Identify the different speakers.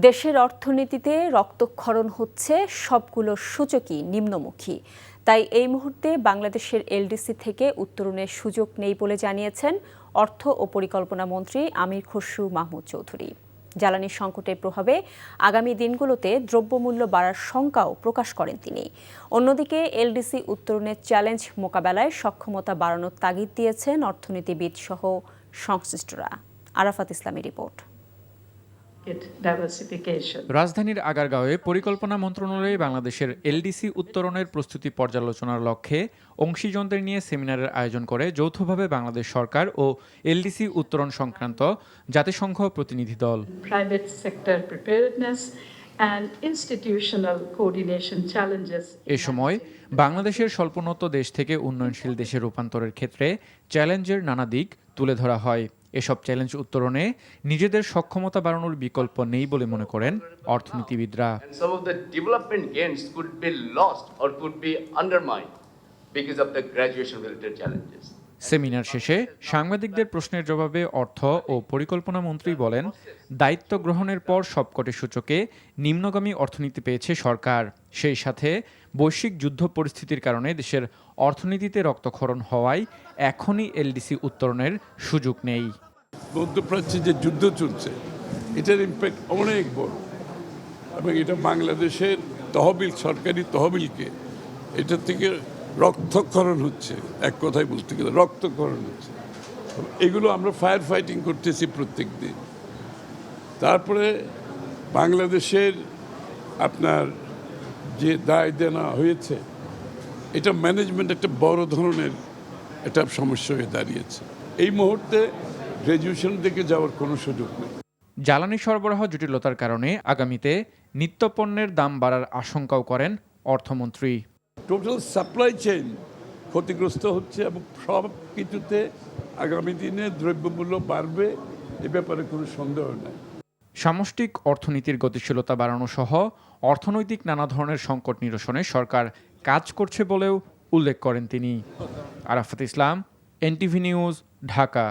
Speaker 1: দেশের অর্থনীতিতে রক্তক্ষরণ হচ্ছে, সবগুলো সূচকই নিম্নমুখী। তাই এই মুহূর্তে বাংলাদেশের এলডিসি থেকে উত্তরণের সুযোগ নেই বলে জানিয়েছেন অর্থ ও পরিকল্পনা মন্ত্রী আমির খসরু মাহমুদ চৌধুরী। জ্বালানি সংকটের প্রভাবে আগামী দিনগুলোতে দ্রব্যমূল্য বাড়ার শঙ্কাও প্রকাশ করেন তিনি। অন্যদিকে এলডিসি উত্তরণের চ্যালেঞ্জ মোকাবেলায় সক্ষমতা বাড়ানোর তাগিদ দিয়েছেন অর্থনীতিবিদ সহ সংশ্লিষ্টরা। আরাফাত ইসলামের রিপোর্ট।
Speaker 2: রাজধানীর আগারগাঁওয়ে পরিকল্পনা মন্ত্রণালয়ে বাংলাদেশের এলডিসি উত্তরণের প্রস্তুতি পর্যালোচনার লক্ষ্যে অংশীজনদের নিয়ে সেমিনারের আয়োজন করে যৌথভাবে বাংলাদেশ সরকার ও এলডিসি উত্তরণ সংক্রান্ত জাতিসংঘ প্রতিনিধি দল। এ সময় বাংলাদেশের স্বল্পোন্নত দেশ থেকে উন্নয়নশীল দেশে রূপান্তরের ক্ষেত্রে চ্যালেঞ্জের নানা দিক তুলে ধরা হয়। এসব চ্যালেঞ্জ উত্তরণে নিজেদের সক্ষমতা বাড়ানোর বিকল্প নেই বলে মনে করেন অর্থনীতিবিদরা। সেমিনার শেষে সাংবাদিকদের প্রশ্নের জবাবে অর্থ ও পরিকল্পনা মন্ত্রী বলেন, দায়িত্ব গ্রহণের পর সবকটি সূচকে নিম্নগামী অর্থনীতি পেয়েছে সরকার। সেই সাথে বৈশ্বিক যুদ্ধ পরিস্থিতির কারণে দেশের অর্থনীতিতে রক্তক্ষরণ হওয়ায় এখনই এলডিসি উত্তরণের সুযোগ নেই।
Speaker 3: মধ্যপ্রাচ্যে যে যুদ্ধ চলছে, এটার ইম্প্যাক্ট অনেক বড় এবং এটা বাংলাদেশের তহবিল, সরকারি তহবিলকে এটা থেকে রক্তক্ষরণ হচ্ছে। এক কথায় বলতে গেলে রক্তক্ষরণ হচ্ছে। এগুলো আমরা ফায়ার ফাইটিং করতেছি প্রত্যেক দিন। তারপরে বাংলাদেশের আপনার যে দায় দেনা হয়েছে, এটা ম্যানেজমেন্ট একটা বড় ধরনের একটা সমস্যা হয়ে দাঁড়িয়েছে। এই মুহূর্তে গ্র্যাজুয়েশন থেকে যাওয়ার কোনো সুযোগ নেই।
Speaker 2: জ্বালানি সরবরাহ জটিলতার কারণে আগামীতে নিত্যপণ্যের দাম বাড়ার আশঙ্কাও করেন অর্থমন্ত্রী।
Speaker 3: টোটাল সাপ্লাই চেইন ক্ষতিগ্রস্ত হচ্ছে এবং সব কিছুতে আগামী দিনে দ্রব্যমূল্য বাড়বে, এ ব্যাপারে কোনো সন্দেহ নেই।
Speaker 2: সামষ্টিক অর্থনীতির গতিশীলতা বাড়ানো সহ অর্থনৈতিক নানা ধরনের সংকট নিরসনে সরকার কাজ করছে বলেও উল্লেখ করেন তিনি। আরাফাত ইসলাম, এনটিভি নিউজ, ঢাকা।